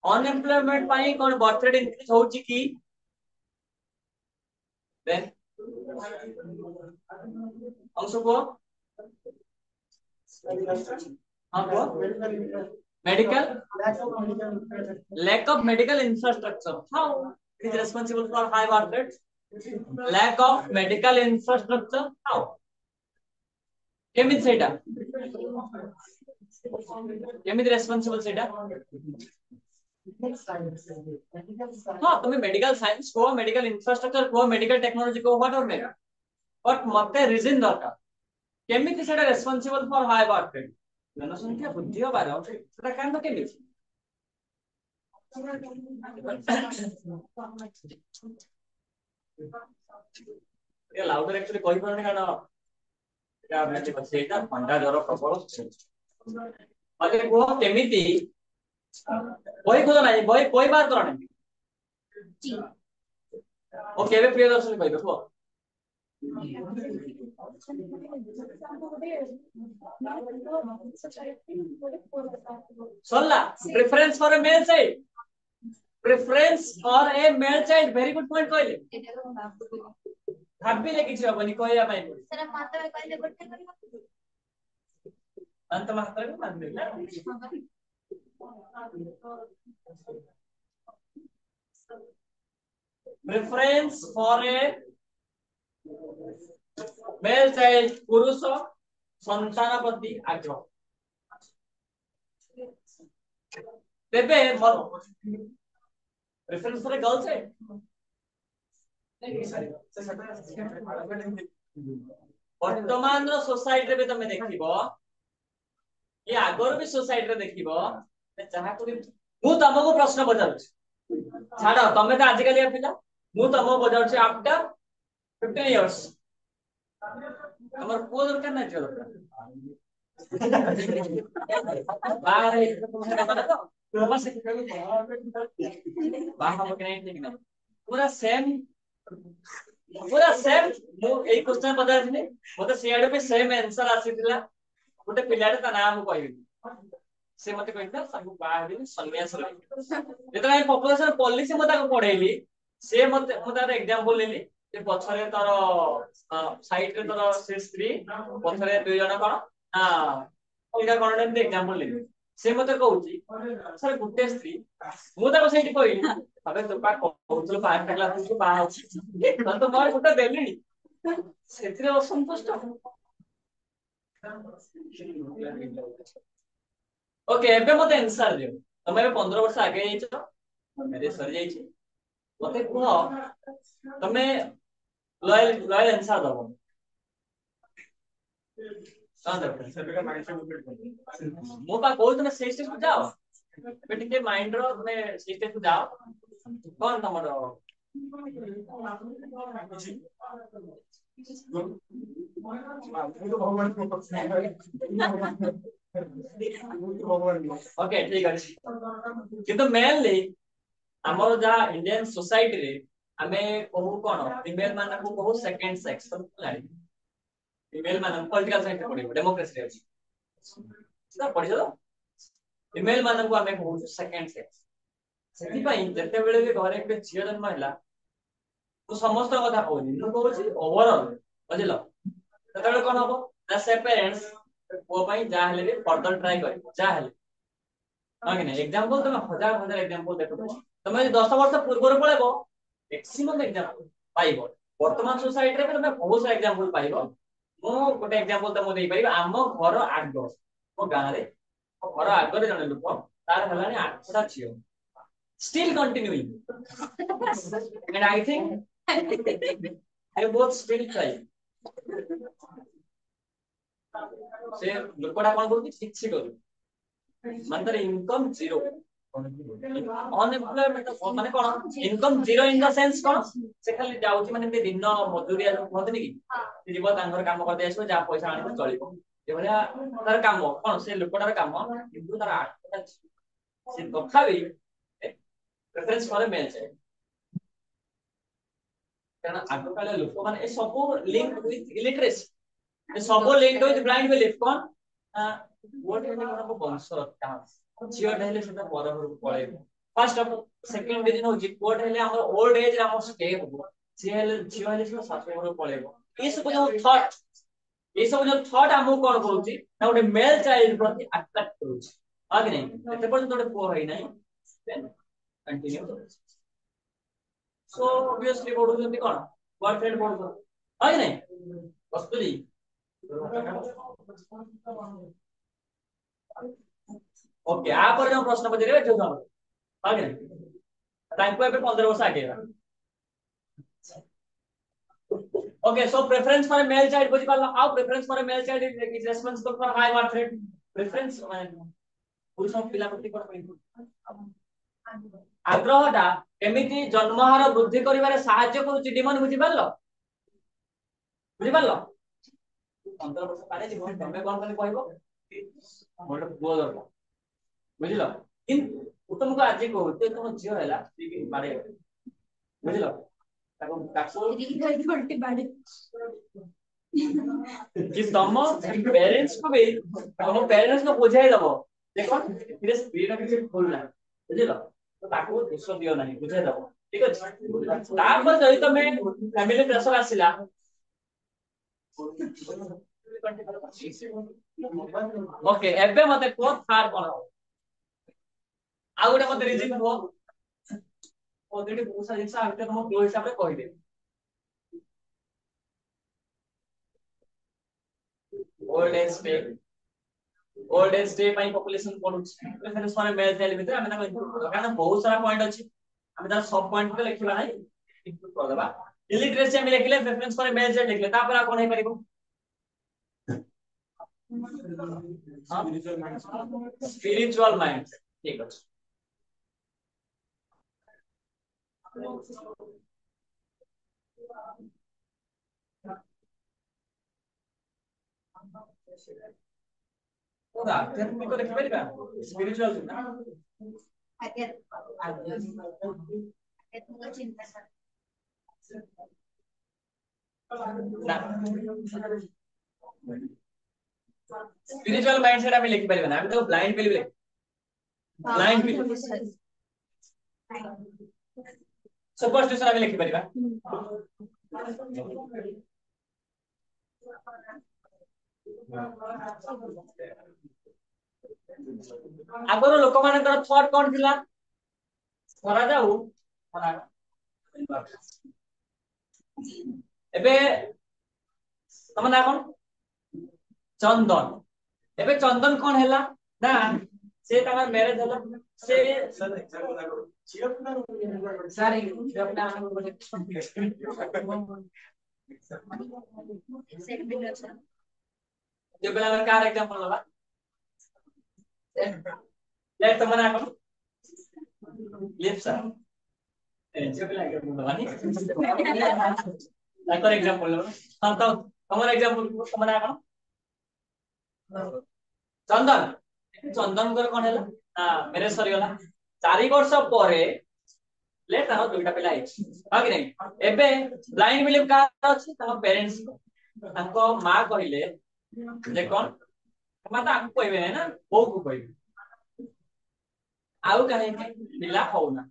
Unemployment पाई कोन birth rate increase होउची की then Anshu को हां को medical lack of medical infrastructure how it is responsible for high birth rate lack of medical infrastructure how केमिति सेटा केमिति रेस्पोंसिबल सेटा हां तुम्हें मेडिकल साइंस को मेडिकल इंफ्रास्ट्रक्चर को मेडिकल टेक्नोलॉजी को व्हाट और मेगा बट मते रीजन दरकार केमिति सेटा responsible for high birth rate जनसंख्या वृद्धि होबार सेटा कान तो केमिति ये लाउडर एक्चुअली कोई परने काना या मैंने सेटा ठंडा ज्वर प्रबल अरे वो केमिति बही खोज ना बही कोई बार करो जी ओ केबे प्रिय दर्शन कहबे को Sarla preference for a male child preference for a male child very good point कहले भाबी ले किछ हबनी कहया पाई सर मात्र में कहले गोटे करियो अंत मात्र में मान दे preference for a male child पुरुष संतान प्रति आग्रह तेबे preference for a girl child वर्तमान रो सोसाइटी रे तमे देखिबो ये आगर भी सोसाइटी रे देखिबो जहा को मु तमको प्रश्न पचारुछ छाड़ तमे तो आजिकल पिला मु तमको पचारुछ आफ्टर 15 इयर्स हमर को दरकार ना चलो बाहर बाहर के नहीं ठीक ना पूरा सेम मु एई क्वेश्चन पचारथिनी मते सेयाडे पे सेम आंसर आसीतिला गोटे पिलाडे ता नाम कहबी से मते कहता सब बाहर सन्यास जेतरा पॉपुलेशन पॉलिसी मते को पढेली से मते तार एग्जांपल लेली जे पछरे तार साइड रे तार से स्त्री पछरे दुई जण कोन इटा कोन ने एग्जांपल लेली से मते कहउची सर गुटे स्त्री मु ताको सेठी कहली अबे तो पा कहउचलो पांच क्लास को बा अछि तो मोर गुटे देली सेथिरे असंतुष्ट ओके एबे मते आंसर दियो तमे 15 वर्ष आगे जाइछो मेरे सर जाइछि मते कुहो तमे लॉयल आंसर दबो मो पा कहू तमे से स्टेज को जाओ बेटी के माइंड रो तमे से स्टेज को जाओ कोन तमरो ओके ठीक अछि किंतु मेनली हमर जा इंडियन सोसाइटी रे हमें कहू कोन फीमेल माने को कहू सेकंड सेक्स तो लाड़ी फीमेल माने पॉलिटिकल साइंस पढिबो डेमोक्रेसी अछि ना पढियो फीमेल माने को हमें कहू सेकंड सेक्स सेति पई जते बेले भी घरे एक झियो जन्म हैला तो समस्त कथा कहूनी मु कहूची ओवरऑल बुझिलो ततबे कोन हबो ना से पेरेंट्स को पई जा हले भी फर्दर ट्राई करी जा हले हां कि एग्जांपल तुम हजार हजार एग्जांपल देखो तुम 10 वर्ष पूर्व पळेबो मैक्सिमम एग्जांपल पाइबो वर्तमान सोसाइटी रे तुम बहुत सारा एग्जांपल पाइबो मु गोटे एग्जांपल तुम देई परिबो आम घर आगो मो गां रे घर आगो रे जने लोक तार हलानी 8टा छियो still continuing and I think they both still try से लोकडा कोन बोलती शिक्षित करू मतलब इनकम जीरो अनएम्प्लॉयमेंट माने कोन income zero in the sense कोन से खाली जाउची माने दिन मजदूरिया होतनी कि जीव तांगर काम कर देसो जा पैसा आनी चलिबो ए भलिया तार काम कोन से लोकडार काम किंतु तार 8टा से तथापि प्रेफरेंस फॉर मेल चाइल्ड कारण आगो काले लोक माने ए सब लिंक विथ इलिटरेसी ए सब link with blind belief cone what is one of वंश झियो ढाइले सेटा बरहर पळेबो फर्स्ट ऑफ सेकंड रीजन होची कोड हेले हमर ओल्ड एज रे हमर स्टे हो जे हेले जियो हेले से शाशु घर पळेबो ई सब जो थॉट ये सब जो थॉट हमहु कोन करूची ना गोटे मेल चाइल्ड प्रति अट्रैक्ट करूची आगे नहीं एते पर गोटे पुओ होई नहीं देन कंटिन्यू करूची सो ऑब्वियसली बोडू जंती कोन बॉयफ्रेंड बोडू आगे नहीं वस्तुली ओके आ पर जो प्रश्न पचरे जो जानो आगे नहीं टाइम को एबे 15 वर्ष आगे okay so preference for a male child बुझी पाला how preference for a male child is responsible for high birth rate preference पुरुष पिला प्रति कोन आग्रहटा केमिति जन्महार वृद्धि करिवारे सहाय्य करूची डिमांड बुझी पालो 15 वर्ष पारे जीवन तमे कोन कोन कहबो मोर बुआ दरकार बुझिलो किंतु तुमको आज कहते तुम झियो हैला मारे बुझिलो ताको ताको कि तम पेरेंट्स को भी तम पेरेंट्स को बुझाई दबो देखो धीरे स्पीड के फुल ना बुझिलो तो ताको दोष दियो नहीं बुझाई दबो ठीक अछि तापर जई तमे फैमिली प्रेशर आसिला ओके एबे मते को थार कोन आ गोटे मते रीजन हो ओ देडी बहुत सारा जिंस आते हम फ्लो हिसाब रे कहि दे ओल्ड एज डे पाई पॉपुलेशन पडुछ एफरे सरे मेल चाइल्ड भीतर हम ना कारण बहुत सारा पॉइंट अछि हम ता सब पॉइंट पे लिखिबा नै इंक्लूड कर देबा इलिटरेसी हम लिखले प्रेफरेंस फॉर मेल चाइल्ड लिखले ता पर कोन हे परिबो स्पिरिचुअल माइंड ठीक अछि ओदा आध्यात्मिक देखि परिबा स्पिरिचुअल ना आध्यात्मिक चिंता ना स्पिरिचुअल माइंड सेट हम लिखि परिबा ना हम तो ब्लाइंड पे लिख ब्लाइंड पे सुपरस्टिशन हम लिखि परिबा आगर लोक मानकर थॉट कोन थिला करा जाऊ एबे तमना कोन चंदन एबे चंदन कोन हैला ना से तमर मैरिज होला से सर अपना जो बेला कार एग्जांपल लबा ले तमना कोन लिप्स जो बेला एग्जांपल लबा नी लाइक एग्जांपल लबा हम तो हमर एग्जांपल तमना कोन चंदन चंदन कर कोन हैला हां मेरे सरी गला 4 वर्ष परे ले तार दुईटा पिला आइछ हा कि नहीं एबे ब्लाइंड बिलीव का अछि तार पेरेंट्स ताको मां कहिले जे कोन माता आपको कहबे ना बो को कहबे आउ कहे पिला होना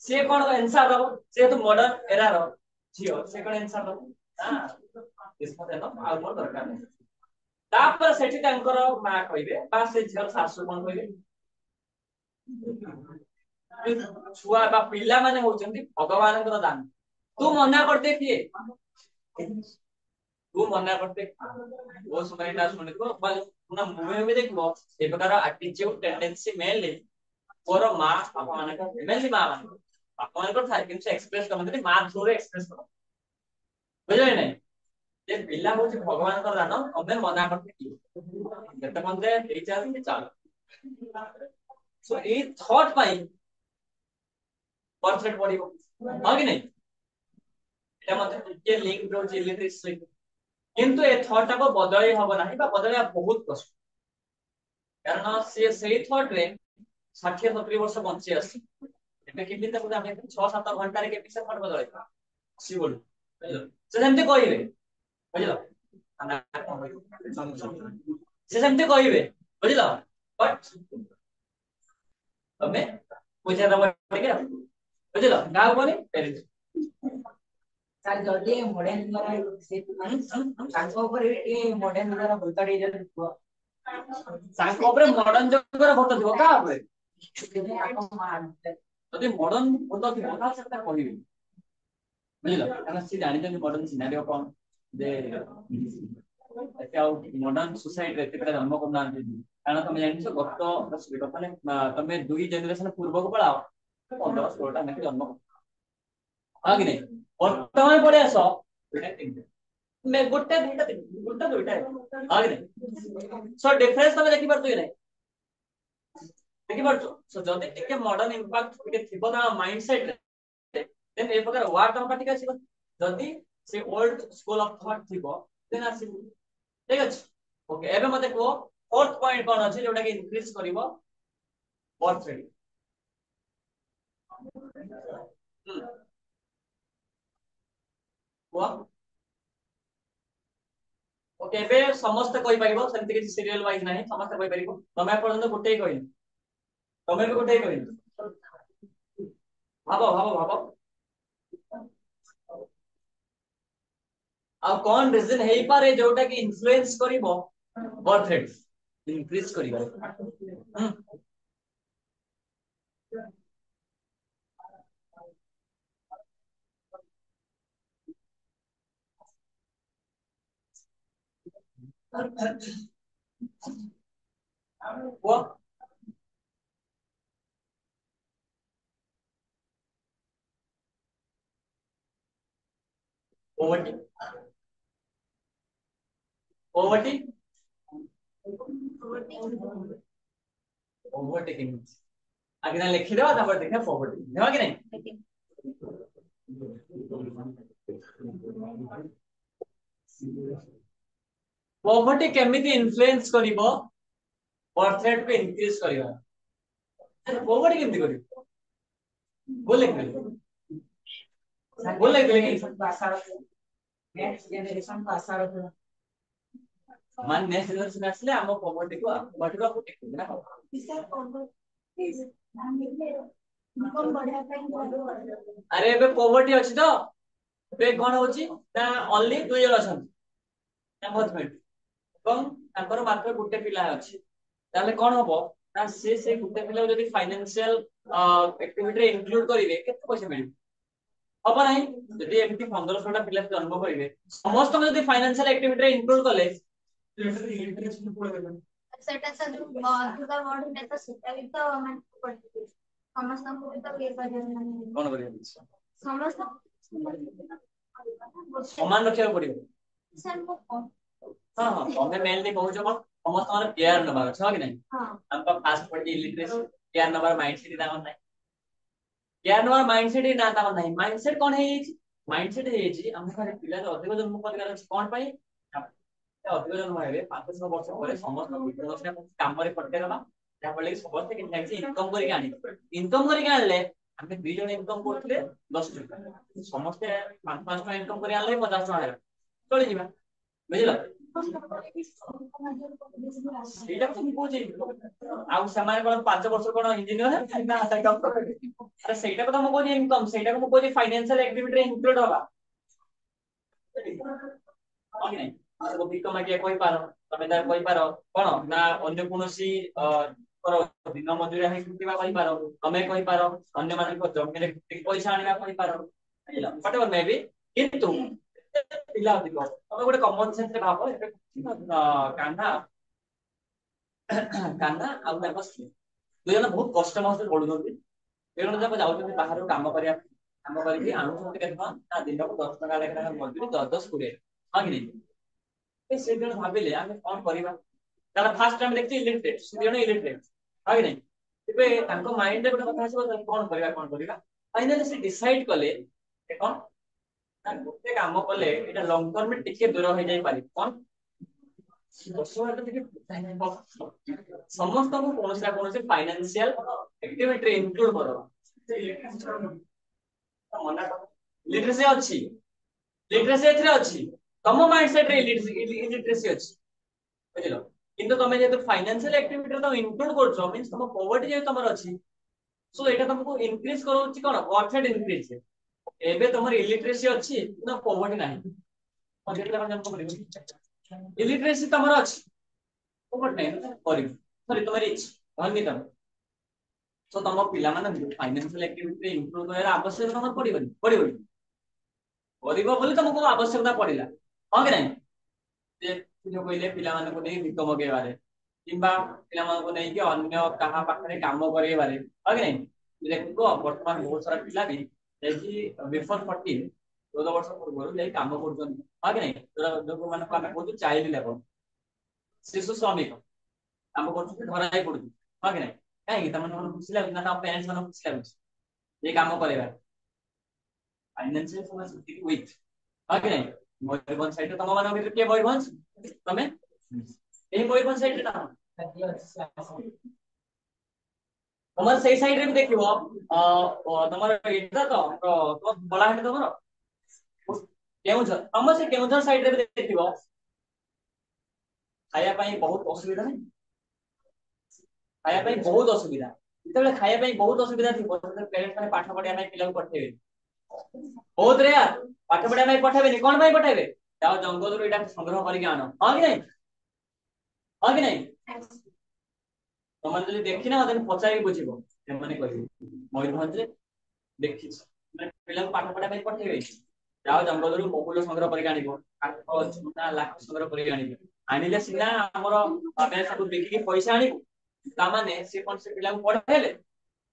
से कोन आंसर दबो से तो मॉडर्न एरा रो जियो से कोन आंसर दबो हां इसको देनो आउ मोर दरकार नहीं तापर सेठी तांकर मां कहबे बा से झर सासु कोन कहबे छुआ बा पिल्ला माने होचंती भगवान कर दान तू मना करते किए तू मना करते वो सुनाइटा सुने को पुना मूवी में देखबो ए प्रकार एटीट्यूड टेंडेंसी मेनली और मां बापा माने का मेनली मां माने बापा माने को थार किंतु एक्सप्रेस करते मां थ्रू रे एक्सप्रेस करो बुझले नहीं जे पिल्ला होची भगवान कर दान अबे मना करते किए जते मंदे टीचर चाल सो ए थॉट पाई परसेंट पड़िबो हा कि नहीं एटा मते टिके लिंक रो लिटरेसी किंतु ए थॉट को बदलै हबो नाही बा बदलै बहुत कष्ट कारण से सेही थॉट रे 60 70 वर्ष बंची आसी एटा किबि त हम 6 7 घंटा रे के पिसे थॉट बदलै सी बोल से जेमते कहिबे बुझलो से जेमते कहिबे बुझलो बट तमे बुझा दबो ठीक है बुझलो का बोले पेरेंट्स सर जल्दी मॉडर्न द्वारा से तांको ऊपर ए मॉडर्न द्वारा बोलता रे जल्दी साको ऊपर मॉडर्न जगह भोट दिबो का ऊपर छुट्टी आपको मान ଯଦି ମଡର୍ନ ଭଲ ଥିବ ତାହେଲେ ସେଟା କହିବି ବୁଝିଲ କାରଣ ସେ ଜାଣିଛନ୍ତି ମଡର୍ନ ସିନାରିଓ କଣ ଯେ ଏତେ ଆଉ ମଡର୍ନ ସୋସାଇଟି ରେ ଏତେ ପିଲା ଜନ୍ମ କରୁନାହାନ୍ତି କାରଣ ତମେ ଜାଣିଛ ଗତ ମାନେ ତମେ 2 ଜେନେରେସନ ପୂର୍ବକୁ ପଳାଅ 15-16ଟା ନାକି ଜନ୍ମ ହଁ କି ନାଇଁ ବର୍ତ୍ତମାନ ପଳେଇ ଆସ ଗୋଟେ ଦୁଇଟା ହଁ କି ନାଇଁ ସୋ ଡିଫରେନ୍ସ ତମେ ଦେଖିପାରୁଛ କି ନାଇଁ ଦେଖିପାରୁଛ ସୋ ଯଦି ଟିକେ ମଡର୍ନ ଇମ୍ପାକ୍ଟ ଟିକେ ଥିବ ନା ମାଇଣ୍ଡ ସେଟ ରେ देन ए प्रकार वार्ड तम पार्टी आसीबो जदी से ओल्ड स्कूल ऑफ थॉट थिबो देन आसीबो ठीक अछि ओके एबे मते को फोर्थ पॉइंट कोन अछि जोटा कि इंक्रीज करिवो बर्थ रेट वो ओके एबे समस्त कोइ परिबो सेंति कि सीरियल वाइज नाही समस्त कोइ परिबो तमे पर्यंत गुटे कहि तमे भी गुटे कहि भाबो भाबो भाबो आ कौन रीजन है पारे जोटा कि इन्फ्लुएंस करिवो बर्थ रेट इंक्रीज करिवो वो ओवरटी ओवरटी ओवरटेकिंग आगे ना लिखि देबा तापर देखा ओवरटी देबा कि नहीं पॉवर्टी केमिति इन्फ्लुएंस करिवो बर्थ रेट पे इंक्रीज करिवो पॉवर्टी केमिति करिवो बोले कि बोले कि नेक्स्ट जनरेशन का असर मान नेक्स्ट जनरेशन आसले हम पॉवर्टी को बटवा को टेक ना अरे बे पॉवर्टी अछि तो बे कोन होची ना ओनली 2 जन अछन ना हजबैंड ଏବଂ ତାଙ୍କର ମାତ୍ର ଗୋଟେ ପିଲା ଅଛି ତାହେଲେ କଣ ହବ ନା ସେ ଗୋଟେ ପିଲା ଯଦି फाइनेंशियल एक्टिविटी रे इंक्लूड करिवे केते पैसा मिलिବ हबो नाही ଯଦି एमटी 1500 टा पिला जन्म करिवे समस्त जदी फाइनेंशियल एक्टिविटी रे इंक्लूड कले सेटा से दुगा वर्ड में तो सेटा भी तो मन पड़ती समस्त को तो के कोन करिवे समस्त समान रखिया पड़िबो सर को हां हां तमे मेनली कहू छ समस्त माने केयर नबार छ कि नहीं हां हम तो फास्ट पढ़ी इलिटरेसी केयर नबार माइंडसेट दाम नहीं केयर नबार माइंडसेट ना दाम नहीं माइंडसेट कोन है माइंडसेट है जी हम खाली पिला अधिक जन्म करगार अछि कोन पई ଅଧିକ ଜନ୍ମ ହେବେ 5-6 ବର୍ଷ ପରେ ସମସ୍ତ ବିଜନେସ କାମ ରେ ପଠେଇ ଦେବା ଯାହା ଫଳରେ ସମସ୍ତେ କିଛି କିଛି ଇନକମ କରିକି ଆଣିବେ ଇନକମ କରିକି ଆଣିଲେ ଆମେ 2 ଜଣ ଇନକମ କରୁଥିଲେ 10 ଟଙ୍କା ସମସ୍ତେ 5 ଟଙ୍କା ଇନକମ କରି ଆଣିଲେ 50 ଟଙ୍କା ହେଲା ଚଳି ଯିବା ବୁଝିଲ ସେଇଟା ମୁଁ କହୁଛି ଆଉ ସେମାନେ କଣ 5 ବର୍ଷ କଣ ଇଞ୍ଜିନିୟର ନା ଆରେ ସେଇଟା କଥା ମୁଁ କହୁଛି ଇନକମ ସେଇଟା ମୁଁ କହୁଛି फाइनेंशियल एक्टिविटी रे इंक्लूड होला ओके नहीं को बिकम के कोइ पारो तमे ता कोइ पारो कोन ना अन्य कोनोसी करो दिन मजुरी है किबा कोइ पारो तमे कोइ पारो अन्य माने को जमीन रे पैसा आनिबा कोइ पारो व्हाटएवर मे बी किंतु पिला अधिक तमे गोटे कॉमन सेंस रे भाबो कान्हा कान्हा आ बेबस दुई जन बहुत कष्ट मस्त पडुनथि एगण जब जाउछथि बाहर काम करिया काम करके आनुछथि केतना ना दिन को 10 टका लेखा मजुरी 10 20 हां कि नहीं से जन भाबिले आमे कोन करिबा ताला फास्ट टाइम देखि इलिटरेट से जन इलिटरेट हां कि नहीं एबे तांको माइंड रे गोटे कथा आसीबो कोन करिबा फाइनली से डिसाइड कले ए कोन ना गोटे काम कले एटा लॉन्ग टर्म में टिके दूर हो जाई पारि कोन समस्त को कौन से फाइनेंशियल एक्टिविटी इंक्लूड करो लिटरेसी अच्छी लिटरेसी एथरे अच्छी तम माइंडसेट रे इलिटरेसी अच्छी बुझिलो किंतु तमे जे फाइनेंशियल एक्टिविटी तो इंक्लूड करछो मींस तम पॉवर्टी जे तमर अच्छी सो एटा तुमको इंक्रीज करोछि कोन वर्थ रेट इंक्रीज एबे तुमर इलिटरेसी अछि ना पॉवर्टी नाही और जेतला का जन्म करियो इलिटरेसी तुमर अछि पॉवर्टी नाही करियो सॉरी तुमर इच धनी तुम सो तुम पिला माने फाइनेंशियल एक्टिविटी रे इंप्रूव करर आवश्यकता तुमर पड़िबनी करिबो बोली तुमको आवश्यकता पड़िला हां कि नहीं जे जो कहले पिला माने को नै भिक मगेबारे किंबा पिला माने को नै कि अन्य कहा पाखरे काम करेबारे हां कि नहीं देखो वर्तमान बहुत सारा पिला भी जैसी बिफोर 14 14 वर्ष पूर्व ले काम करछन हां कि नहीं जो माने को हम कहू चाइल्ड लेबर शिशु श्रमिक काम करछन धराई पड़ु हां कि नहीं काहे कि तमन खुशी लागु ना पेरेंट्स मन खुशी लागु ये काम करेबा फाइनेंशियल समस्या वीक हां कि नहीं मयूरभंज साइड तम मान भीतर के मयूरभंज तमे एही मयूरभंज साइड ना तमर सेई साइड रे भी देखिबो तमर एटा तो बड़ा हेट तमर केउझर तमर से केउझर साइड रे भी देखिबो खाया पई बहुत असुविधा नहीं खाया पई बहुत असुविधा जेतेबेले खाया पई बहुत असुविधा थी पेरेंट्स माने पाठ पढिया पई पिला को पठेबे बहुत रे यार पाठ पढिया पई पठेबे कोन पई पठेबे जाओ जंगल रो एटा संग्रह करके आनो हां कि नहीं हां कि नहीं तमन जदि देखि ना तने पचाई बुझिबो ए माने कहिबो मयूरभंज रे देखि माने पिला को पाठ पढिया पई पठेबे जाओ जंगल रो मकुल संग्रह करके आनिबो काठ चुना लाख संग्रह करके आनिबो आनिले सिना हमर ଆମେ सब बिकी पैसा आनिबो ता माने से कोन से पिला को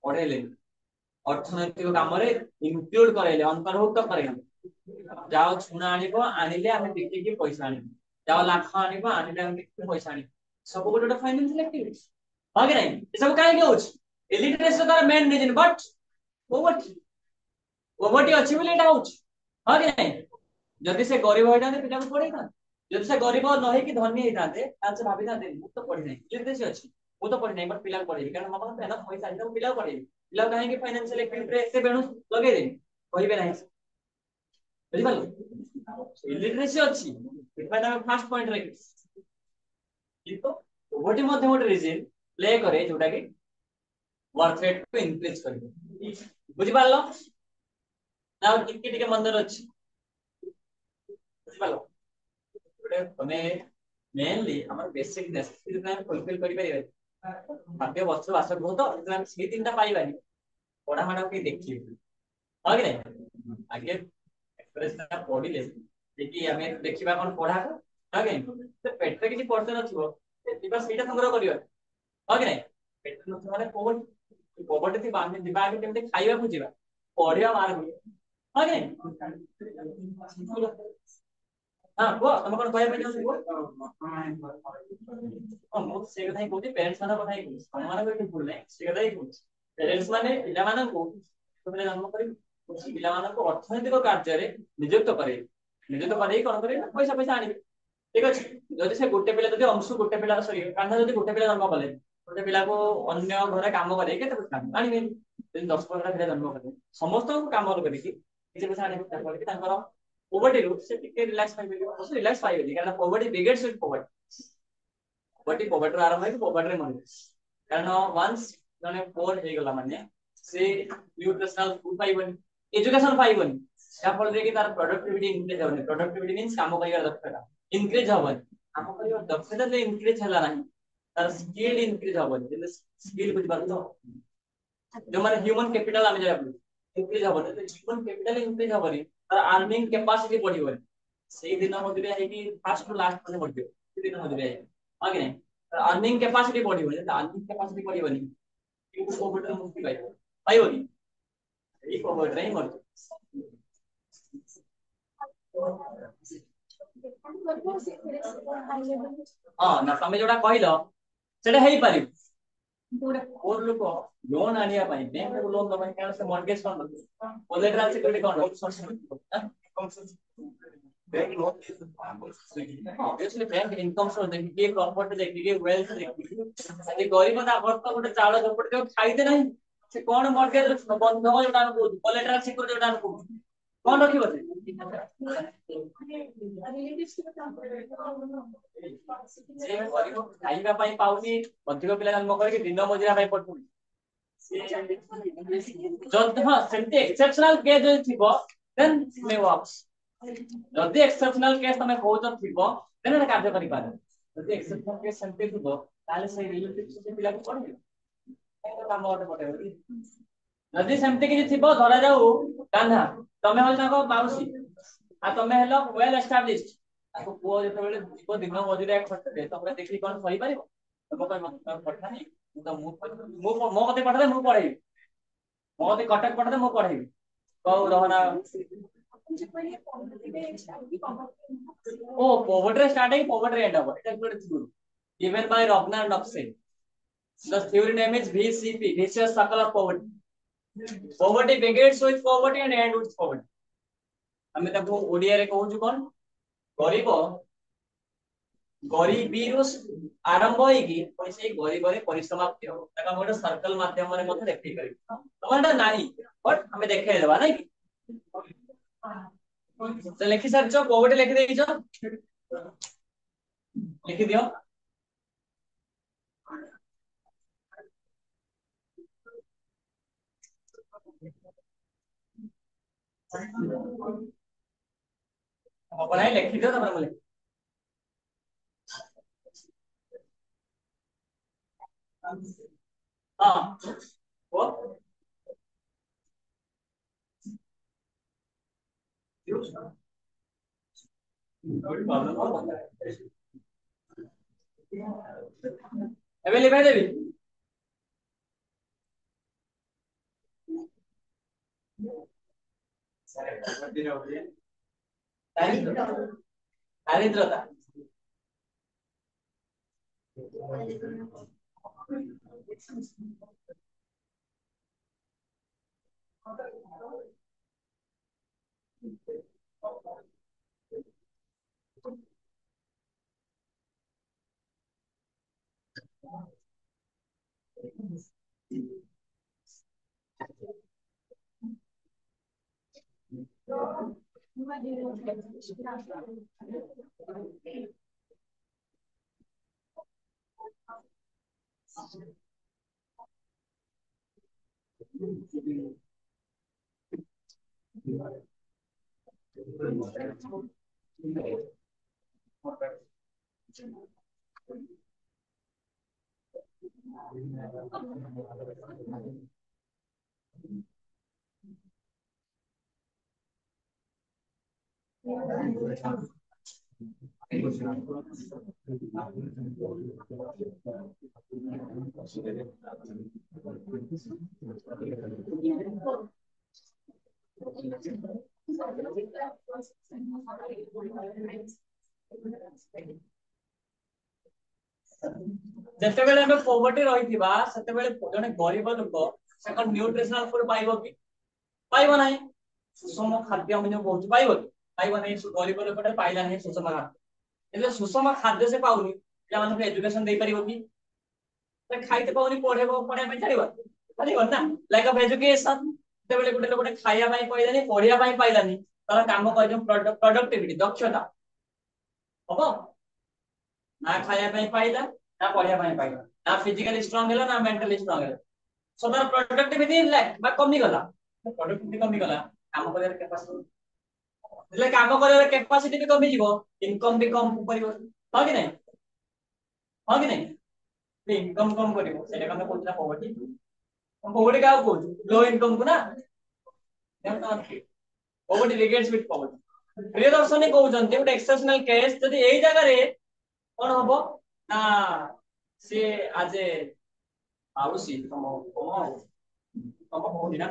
पढेले अर्थनैतिक काम रे इंक्लूड करेले अंतर्भुक्त करेले जाओ छुना आनिबो आनिले आमे बिकी के पैसा आनिबो जाओ लाख आनिबो आनिले आमे बिकी पैसा आनिबो सब गोटे फाइनेंशियल एक्टिविटी हां कि नहीं ये सब काहे के होछ इलिटरेसी तार मेन रीजन बट पॉवर्टी अछि बोले एटा होछ हां कि नहीं जदि से गरीब होइता पिला को पढेता जदि से गरीब न है कि धनी हेताते तासे भाबी था मु तो पढी नहीं इलिटरेसी अछि मु तो पढी नहीं बट पिला को पढेबी कारण ममा पेना पैसा आइता पिला को पढेबी पिला काहे कि फाइनेंशियल एक्टिविटी रे एते बेणु लगे दे कहिबे नहीं बुझि पालो इलिटरेसी अछि एटा हम फर्स्ट पॉइंट रे किंतु पॉवर्टी मध्ये मोटे रीजन प्ले करे जोटा कि वर्थ रेट को इंक्रीज करे बुझि पालो ना टिके मंदर अछि बुझि पालो गोटे तमे मेनली हमर बेसिक नेसेसिटी हम फुलफिल करि परिबे खाद्य वस्त्र बासगृह तो हम से तीनटा पाइबानी पढ़ा माडा के देखि हां कि नहीं आगे एक्सप्रेस पढ़िले कि हमें देखिबा कोन पढ़ा हां कि नहीं तो पेट किछि पढ़ते नथिबो दिबा सेटा संग्रह करियो हां कि नहीं पेट न माने पॉवर्टी थी बांधे दिबा आगे केमते खाइबा बुझिबा पढ़िया मार हां कि नहीं हां वो तुम कोन कहै पे जाउ मो से कथाई कहूची पेरेंट्स माने कथाई कहूची समान को भूल नहीं से कथाई कहूची पेरेंट्स माने पिला माने को तुमने जन्म करी पिला माने को अर्थनैतिक कार्य रे नियुक्त करे कोन करे पैसा पैसा आनी ठीक अछि जदि से गोटे पिला जदि अंशु गोटे पिला सॉरी कान्हा जदि गोटे पिला जन्म कले गोटे पिला को अन्य घरे काम करे केते पैसा आनी जदि 10-15 पिला जन्म कले समस्त को काम करे कि पैसा आनी कि तांकर पॉवर्टी रू से टिके रिलैक्स पाइबे कारण पॉवर्टी बिगेट्स विथ पॉवर्टी आरंभ है पॉवर्टी रे मन कारण वंस जने पोर हे गला माने से न्यूट्रिशनल फूड पाइबनी एजुकेशन पाइबनी या फल रे कि तार प्रोडक्टिविटी इंक्रीज होने प्रोडक्टिविटी मींस काम करिया दक्षता इंक्रीज होबन काम करिया दक्षता जे इंक्रीज हला नाही तार स्किल इंक्रीज होबन जे स्किल बुझ पारतो जो माने ह्यूमन कैपिटल आमे जाय इंक्रीज होबन तो ह्यूमन कैपिटल इंक्रीज होबनी तार अर्निंग कैपेसिटी बढ़िबो सेही दिन मधुरे है कि फर्स्ट टू लास्ट तक बढ़ियो सेही दिन मधुरे है आगे नहीं अर्निंग कैपेसिटी बढ़िबो जे अर्निंग कैपेसिटी बढ़िबनी कि पॉवर्टी मुक्ति पाइबनी एई पॉवर्टी रे मर हां ना तमे जोडा कहिलो सेटा हेई पारि पूरा और लोक लोन आनिया पाई बैंक को लोन दबाई कारण से मॉर्गेज कोन कोलेटरल सिक्योरिटी कोन bank loan obviously bank income source देखि के प्रॉपर्टी देखि के वेल्थ देखि यदि गरीब ता वर्त गोटे चावल झोपड़ी के खाइते नहीं से कोन मॉर्गेज बंधक जोडा को कोलेटरल सिक्योरिटी जोडा को कोन रखिबो से गरीब खाइबा पाई पाउनी अधिक पिला जन्म करके दिन मजुरा पाई पठुनी जद हां सेमती एक्सेप्शनल केस जो थिबो देन मे वर्क्स जदी एक्सेप्शनल केस तमे कहउछ थिबो देन एटा कार्य करि पारे जदी एक्सेप्शनल केस सेमती थिबो ताले से रिलेटिव से पिला को पढे काम ओटे पढे जदी सेमती कि थिबो धरा जाऊ कान्हा तमे हल ताको माउसी आ तमे हलो वेल एस्टैब्लिश्ड ताको पुओ जते बेले जीव दिन मजुरिया खटते तमे देखि कोन सही पारिबो तमे कोइ मतलब पठा नहीं तो मो कते पठा दे मु पढेबी मो कते कटक पठा दे मु पढेबी कहू रहना ओ पोवर्टी स्टार्ट है पोवर्टी एंड हो it is good given by Rogner Nopse the theory name is VCP vicious circle of poverty begins with poverty and ends with poverty हमें तब ओडिया रे कहू छु कोन गरीब गरीबी रो आरंभ होइकी पैसे गरीब रे परिसमाप्ति हो तका मोटे सर्कल माध्यम रे मते देखि करी तमनटा नाही बट हमें देखे देबा नै कि तो लिखि सर जो पोवर्टी लिखि देई जो लिखि दियो अपन आई लिखि दियो तमरे बोले हां वो एबे लिखा देबी दारिद्रता जते बेले हम पोवर्टी रही थिबा सते बेले जने गरीब लोक से कोन न्यूट्रिशनल फूड पाइबो कि पाइबो नाही सुषम खाद्य हम जो बहुत पाइबो पाइबो नाही गरीब लोकटे पाइला नाही सुषम खाद्य એટલે સુષમ ખાદ્ય से पाउनी ପିଲାମାନଙ୍କୁ एजुकेशन देई परिबो कि तो खाइते पाउनी पढेबो पढे ପାଇଁ छाडिबो छाडिबो ना लाइक ऑफ एजुकेशन ते बेले गुटे लोकटे खाइया ପାଇଁ पाइलानी पढिया ପାଇଁ पाइलानी तर काम कर जो प्रोडक्टिविटी दक्षता हबो ना खाइया ପାଇଁ पाइला ना पढिया ପାଇଁ पाइला ना फिजिकली स्ट्रांग होला ना मेंटली स्ट्रांग होला सो तर प्रोडक्टिविटी लैक बा कमी गला प्रोडक्टिविटी कमी गला काम करर कैपेसिटी એટલે काम करर कैपेसिटी भी कमी जीवो इनकम भी कम परिबो हो कि नहीं इनकम कम करिवो सेटा कमे कोनला पॉवर्टी पॉवर्टी का को लो इनकम को ना पॉवर्टी रिगेट्स विथ पॉवर्टी प्रियदर्शनी कहउचंती ଗୋଟେ एक्सेप्शनल केस जदी एई जगह रे कोन हबो ना से आज आउसी तम होनी ना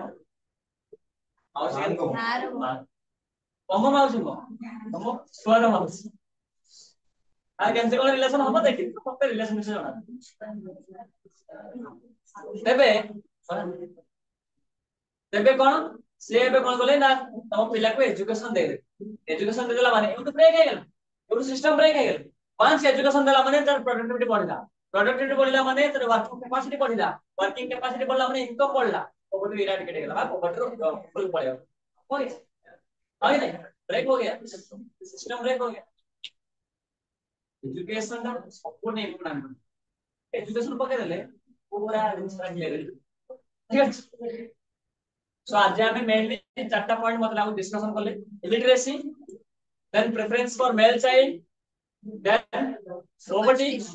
आउसी तम माउसी को तम स्वर माउसी आ केनसे कोन रिलेशन हबो देखि फक्त रिलेशन से जणा तेबे तेबे कोन से एबे कोन बोले ना तम पिला को एजुकेशन दे देला माने यूट्यूब ब्रेक हे गेल यूट्यूब सिस्टम ब्रेक हे गेल वंस एजुकेशन देला माने तर प्रोडक्टिविटी बढ़िला माने तर वर्किंग कैपेसिटी बढ़ला माने इनकम बढ़ला पॉवर्टी इराडिकेट हे गेला बा पॉवर्टी फुल पड़े हो गया नहीं ब्रेक हो गया सिस्टम ब्रेक हो गया एजुकेशन का सपोर्ट नहीं इम्पोर्टेंट एजुकेशन पके देले पूरा रिस्क क्लियर ठीक है। सो आज हमें मेनली चारटा पॉइंट मतलब डिस्कशन कले illiteracy then preference for male child then robotics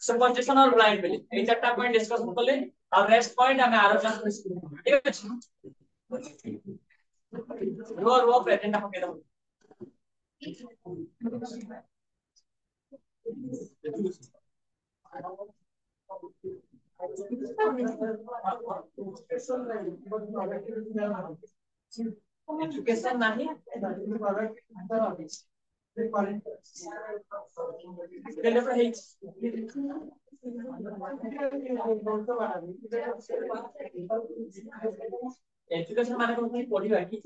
superstition और ब्लाइंड बिलीफ এই চারটা পয়েন্ট ডিসকাশন করলে আর রেস্ট পয়েন্ট আমি আলোচনা করব ঠিক আছে রো প্রেজেন্ট আমাকে দাও एजुकेशन नहीं एजुकेशन माने कोन पढिबा कि